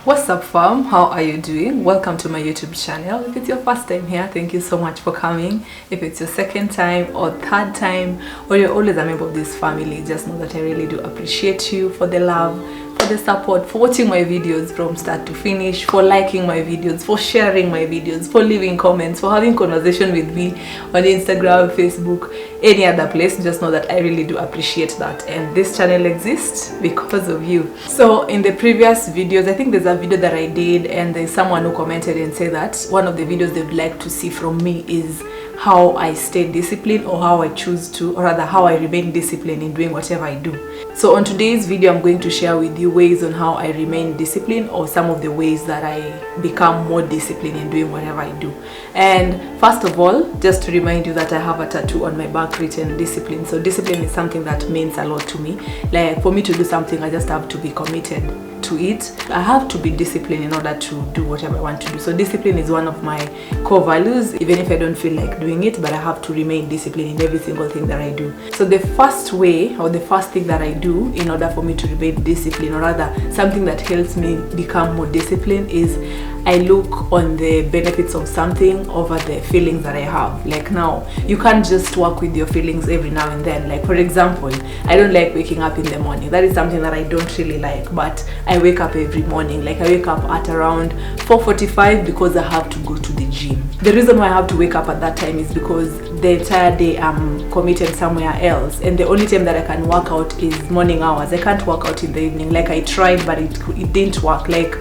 What's up, fam? How are you doing? Welcome to my YouTube channel. If it's your first time here, thank you so much for coming. If it's your second time or third time, or you're always a member of this family, just know that I really do appreciate you for the love, for the support, for watching my videos from start to finish, for liking my videos, for sharing my videos, for leaving comments, for having conversation with me on Instagram, Facebook, any other place. Just know that I really do appreciate that, and this channel exists because of you. So in the previous videos, I think there's a video that I did, and there's someone who commented and said that one of the videos they'd like to see from me is how I stay disciplined, or how I choose to, or rather how I remain disciplined in doing whatever I do. So on today's video, I'm going to share with you ways on how I remain disciplined, or some of the ways that I become more disciplined in doing whatever I do. And first of all, just to remind you that I have a tattoo on my back written discipline. So discipline is something that means a lot to me. Like, for me to do something, I just have to be committed to it. I have to be disciplined in order to do whatever I want to do. So discipline is one of my core values, even if I don't feel like doing it, but I have to remain disciplined in every single thing that I do. So the first way, or the first thing that I do in order for me to remain disciplined, or rather something that helps me become more disciplined, is I look on the benefits of something over the feelings that I have. Like, now, you can't just work with your feelings every now and then. Like, for example, I don't like waking up in the morning. That is something that I don't really like, but I wake up every morning. Like, I wake up at around 4:45 because I have to go to the gym. The reason why I have to wake up at that time is because the entire day I'm committed somewhere else, and the only time that I can work out is morning hours. I can't work out in the evening. Like, I tried, but it didn't work. Like,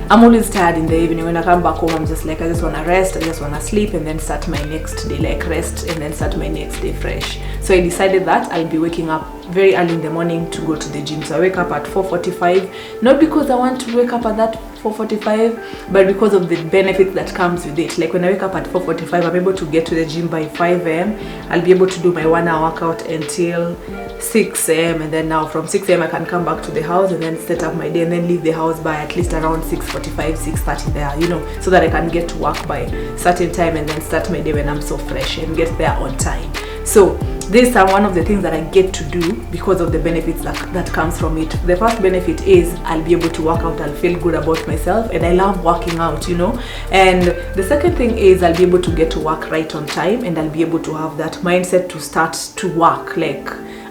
I'm always tired in the evening. When I come back home, I'm just like, I just want to rest, I just want to sleep, and then start my next day, like rest and then start my next day fresh. So I decided that I'll be waking up very early in the morning to go to the gym. So I wake up at 4:45, not because I want to wake up at that 4:45, but because of the benefits that comes with it. Like, when I wake up at 4:45, I'm able to get to the gym by 5 a.m. I'll be able to do my 1 hour workout until 6 a.m. and then now from 6 a.m. I can come back to the house and then set up my day, and then leave the house by at least around 6:45, 6:30 there, you know, so that I can get to work by certain time and then start my day when I'm so fresh and get there on time. So these are one of the things that I get to do because of the benefits that comes from it. The first benefit is I'll be able to work out, I'll feel good about myself, and I love working out, you know. And the second thing is I'll be able to get to work right on time, and I'll be able to have that mindset to start to work. Like,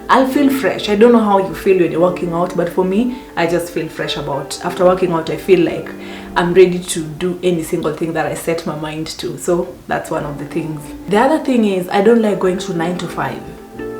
I'll feel fresh. I don't know how you feel when you're working out, but for me, I just feel fresh after working out. I feel like I'm ready to do any single thing that I set my mind to. So that's one of the things. The other thing is I don't like going to 9 to 5.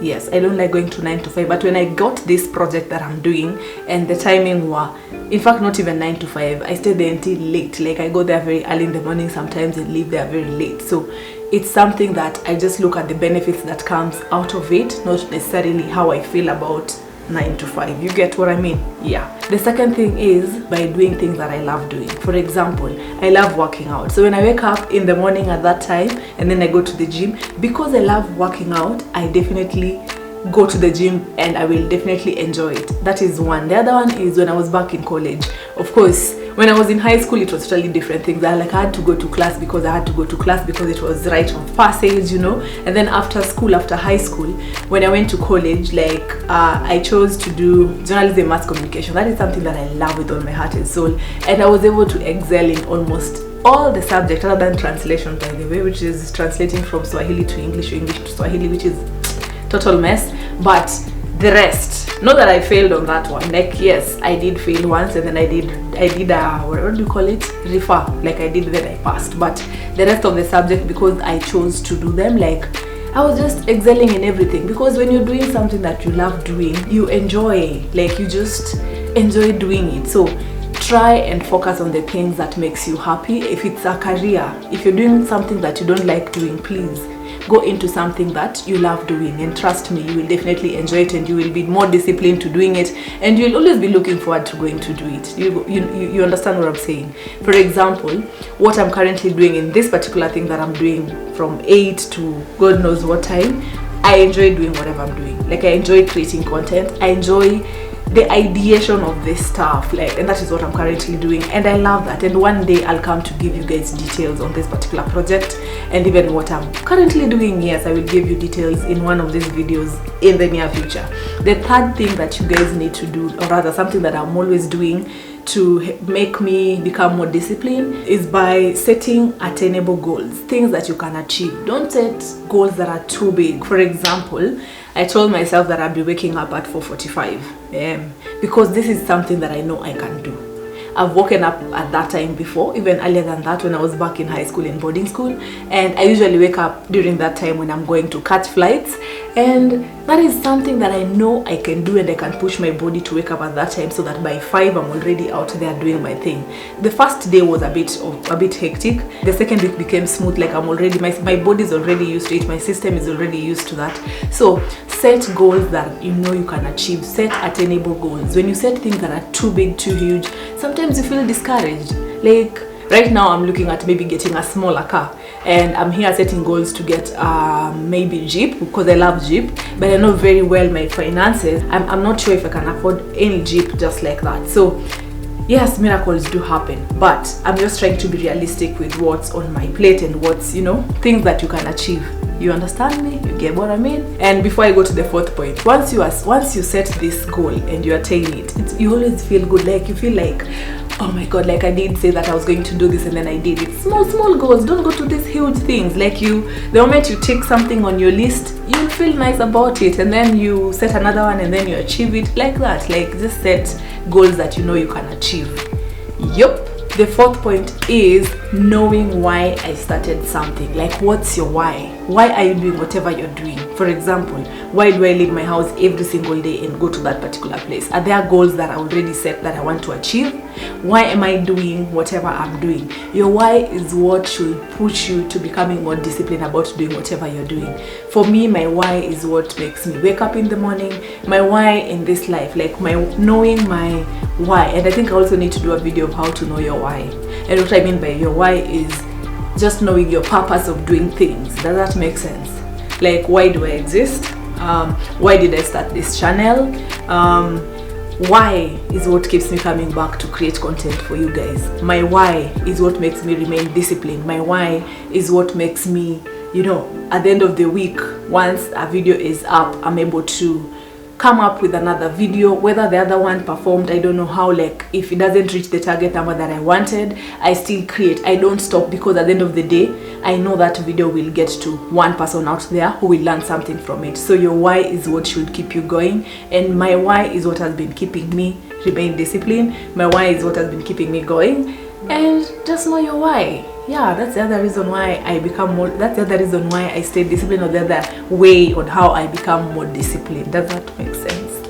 Yes, I don't like going to 9 to 5, but when I got this project that I'm doing, and the timing were, in fact, not even 9 to 5, I stayed there until late. Like, I go there very early in the morning sometimes and leave there very late. So it's something that I just look at the benefits that comes out of it, not necessarily how I feel about 9 to 5. You get what I mean? Yeah. The second thing is by doing things that I love doing. For example, I love working out. So when I wake up in the morning at that time and then I go to the gym, because I love working out, I definitely go to the gym and I will definitely enjoy it. That is one. The other one is when I was back in college. Of course, when I was in high school, it was totally different things. I had to go to class because it was right on passage, you know. And then after school, after high school, when I went to college, like, I chose to do journalism, mass communication. That is something that I love with all my heart and soul, and I was able to excel in almost all the subjects other than translation, by the way, which is translating from Swahili to English or English to Swahili, which is total mess. But the rest, not that I failed on that one. Like, yes, I did fail once, and then I did what do you call it, refer, like I did, then I passed. But the rest of the subject, because I chose to do them, like, I was just excelling in everything. Because when you're doing something that you love doing, you enjoy, like, you just enjoy doing it. So try and focus on the things that makes you happy. If it's a career, if you're doing something that you don't like doing, please go into something that you love doing, and trust me, you will definitely enjoy it, and you will be more disciplined to doing it, and you'll always be looking forward to going to do it. You understand what I'm saying? For example, what I'm currently doing in this particular thing that I'm doing from 8 to God knows what time, I enjoy doing whatever I'm doing. Like, I enjoy creating content, I enjoy the ideation of this stuff, like, and that is what I'm currently doing, and I love that. And one day I'll come to give you guys details on this particular project, and even what I'm currently doing. Yes, I will give you details in one of these videos in the near future. The third thing that you guys need to do, or rather something that I'm always doing to make me become more disciplined is by setting attainable goals, things that you can achieve. Don't set goals that are too big. For example, I told myself that I'd be waking up at 4:45 a.m. because this is something that I know I can do. I've woken up at that time before, even earlier than that when I was back in high school and boarding school, and I usually wake up during that time when I'm going to catch flights, and that is something that I know I can do, and I can push my body to wake up at that time so that by 5 I'm already out there doing my thing. The first day was a bit hectic. The second week became smooth, like I'm already, my body is already used to it, my system is already used to that. So set goals that you know you can achieve. Set attainable goals. When you set things that are too big, too huge, sometimes you feel discouraged. Like right now I'm looking at maybe getting a smaller car, and I'm here setting goals to get maybe Jeep, because I love Jeep, but I know very well my finances. I'm not sure if I can afford any Jeep just like that. So yes, miracles do happen, but I'm just trying to be realistic with what's on my plate and what's, you know, things that you can achieve. You understand me? You get what I mean? And before I go to the fourth point, once you set this goal and you attain it, you always feel good. Like you feel like, oh my god, like I did say that I was going to do this and then I did it. Small goals. Don't go to these huge things. Like the moment you take something on your list, you feel nice about it, and then you set another one and then you achieve it like that. Like just set goals that you know you can achieve. Yup. The fourth point is knowing why I started something. Like, what's your why? Why are you doing whatever you're doing? For example, why do I leave my house every single day and go to that particular place? Are there goals that I already set that I want to achieve? Why am I doing whatever I'm doing? Your why is what should push you to becoming more disciplined about doing whatever you're doing. For me, my why is what makes me wake up in the morning. My why in this life, like knowing my why. And I think I also need to do a video of how to know your why. And what I mean by your why is just knowing your purpose of doing things. Does that make sense? Like, why do I exist? Why did I start this channel? Why is what keeps me coming back to create content for you guys. My why is what makes me remain disciplined. My why is what makes me, you know, at the end of the week, once a video is up, I'm able to come up with another video. Whether the other one performed, I don't know how, like if it doesn't reach the target number that I wanted, I still create. I don't stop, because at the end of the day, I know that video will get to one person out there who will learn something from it. So your why is what should keep you going, and my why is what has been keeping me remain disciplined. My why is what has been keeping me going. And just know your why. Yeah, that's the other reason why I become more, that's the other reason why I stay disciplined, or the other way on how I become more disciplined. Does that make sense?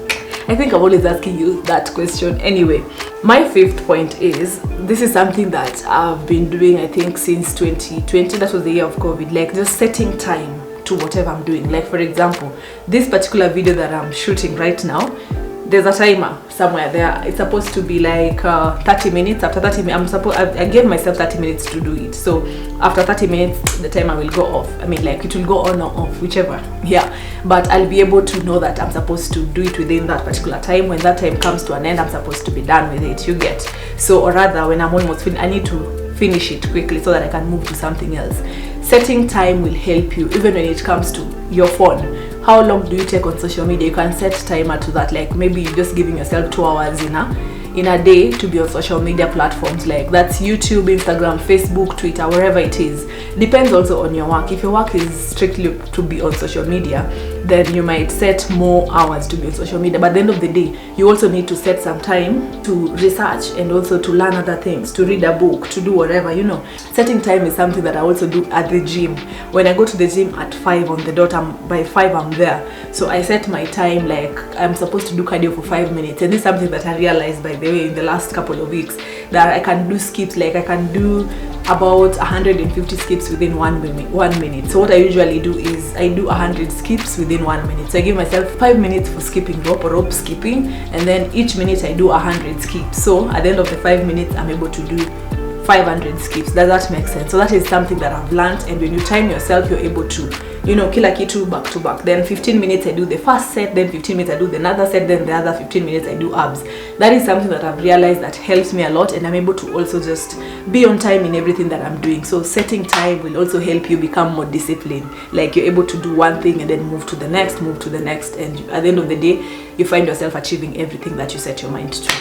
I think I'm always asking you that question. Anyway, my fifth point is, this is something that I've been doing, I think, since 2020. That was the year of COVID. Like, just setting time to whatever I'm doing. Like, for example, this particular video that I'm shooting right now, there's a timer somewhere there. It's supposed to be like 30 minutes. After 30 minutes, I gave myself 30 minutes to do it. So after 30 minutes, the timer will go off. I mean, like, it will go on or off, whichever. Yeah, but I'll be able to know that I'm supposed to do it within that particular time. When that time comes to an end, I'm supposed to be done with it. You get? So, or rather, when I'm almost finished, I need to finish it quickly so that I can move to something else. Setting time will help you, even when it comes to your phone. How long do you take on social media? You can set timer to that. Like, maybe you're just giving yourself 2 hours in a day to be on social media platforms. Like, that's YouTube, Instagram, Facebook, Twitter, wherever it is. Depends also on your work. If your work is strictly to be on social media, then you might set more hours to be on social media. But at the end of the day, you also need to set some time to research and also to learn other things, to read a book, to do whatever, you know. Setting time is something that I also do at the gym. When I go to the gym at 5 on the dot, by 5 I'm there. So I set my time, like I'm supposed to do cardio for 5 minutes. And this is something that I realized, by the way, in the last couple of weeks, that I can do skips. Like, I can do about 150 skips within 1 minute. So what I usually do is I do 100 skips within 1 minute. So I give myself 5 minutes for skipping rope or rope skipping, and then each minute I do 100 skips. So at the end of the 5 minutes, I'm able to do 500 skips. Does that make sense? So that is something that I've learned. And when you time yourself, you're able to, you know, kila kitu back to back. Then 15 minutes I do the first set, then 15 minutes I do the another set, then the other 15 minutes I do abs. That is something that I've realized that helps me a lot, and I'm able to also just be on time in everything that I'm doing. So setting time will also help you become more disciplined. Like, you're able to do one thing and then move to the next, and at the end of the day, you find yourself achieving everything that you set your mind to.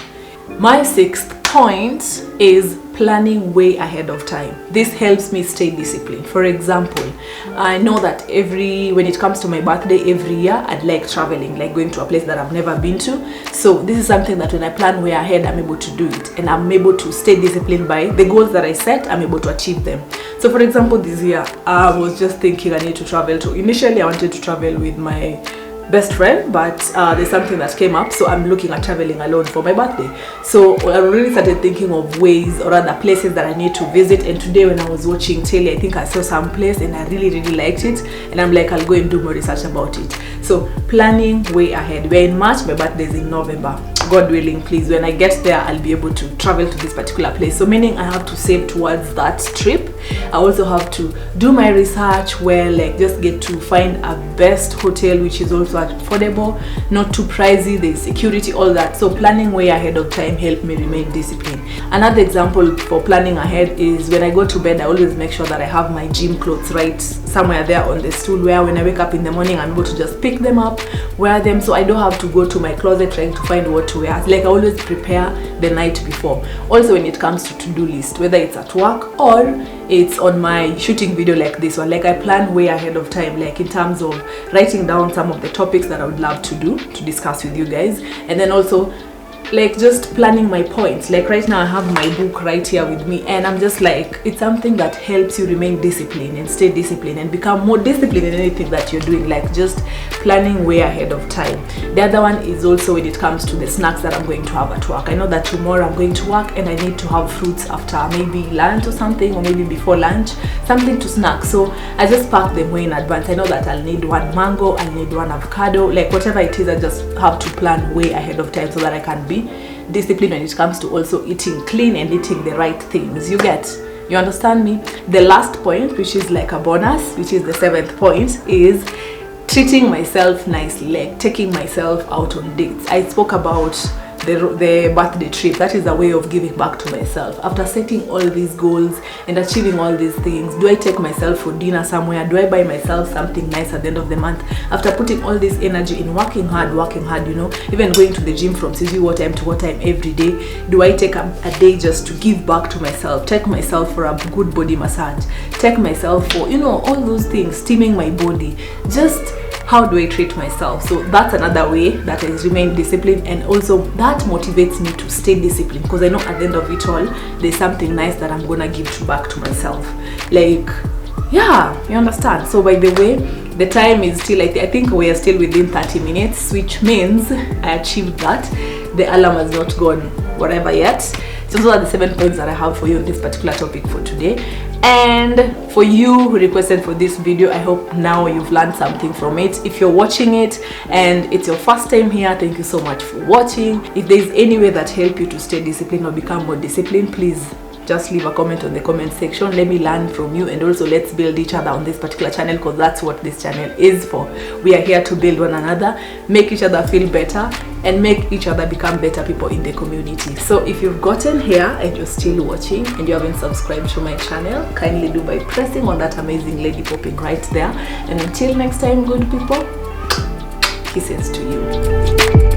My sixth point is planning way ahead of time. This helps me stay disciplined. For example, I know that when it comes to my birthday every year, I'd like traveling, like going to a place that I've never been to. So this is something that when I plan way ahead, I'm able to do it, and I'm able to stay disciplined by the goals that I set. I'm able to achieve them. So for example, this year I was just thinking I need to travel to, initially I wanted to travel with my best friend, but there's something that came up, so I'm looking at traveling alone for my birthday. So I really started thinking of ways or other places that I need to visit. And today when I was watching telly, I think I saw some place and I really liked it, and I'm like, I'll go and do more research about it. So planning way ahead. We're in March, my birthday is in November. God willing, please, when I get there, I'll be able to travel to this particular place. So meaning I have to save towards that trip. I also have to do my research, where like just get to find a best hotel which is also affordable, not too pricey, there's security, all that. So planning way ahead of time helped me remain disciplined. Another example for planning ahead is when I go to bed, I always make sure that I have my gym clothes right somewhere there on the stool, where when I wake up in the morning, I'm able to just pick them up, wear them, so I don't have to go to my closet trying to find what to wear. Like I always prepare the night before. Also when it comes to-do list, whether it's at work or it's on my shooting video like this one, like I plan way ahead of time, like in terms of writing down some of the topics that I would love to discuss with you guys, and then also like just planning my points. Like right now I have my book right here with me, and I'm just like, it's something that helps you remain disciplined and stay disciplined and become more disciplined in anything that you're doing, like just planning way ahead of time. The other one is also when it comes to the snacks that I'm going to have at work. I know that tomorrow I'm going to work and I need to have fruits after maybe lunch or something, or maybe before lunch, something to snack. So I just pack them way in advance. I know that I'll need one mango, I'll need one avocado, like whatever it is, I just have to plan way ahead of time so that I can be disciplined when it comes to also eating clean and eating the right things. You understand me? The last point, which is like a bonus, which is the 7th point, is treating myself nicely, like taking myself out on dates. I spoke about the birthday trip. That is a way of giving back to myself. After setting all these goals and achieving all these things, do I take myself for dinner somewhere? Do I buy myself something nice at the end of the month? After putting all this energy in working hard, you know, even going to the gym from what time to what time every day, do I take a day just to give back to myself? Take myself for a good body massage, take myself for, you know, all those things, steaming my body. Just how do I treat myself? So that's another way that I remain disciplined, and also that motivates me to stay disciplined, because I know at the end of it all, there's something nice that I'm gonna give back to myself. Like, yeah, you understand? So by the way, the time is still, I think we are still within 30 minutes, which means I achieved that. The alarm has not gone whatever yet. So those are the 7 points that I have for you on this particular topic for today. And for you who requested for this video, I hope now you've learned something from it. If you're watching it and it's your first time here, thank you so much for watching. If there's any way that help you to stay disciplined or become more disciplined, please just leave a comment on the comment section. Let me learn from you, and also let's build each other on this particular channel, because that's what this channel is for. We are here to build one another, make each other feel better, and make each other become better people in the community. So if you've gotten here and you're still watching and you haven't subscribed to my channel, kindly do by pressing on that amazing lady popping right there. And until next time, good people, kisses to you.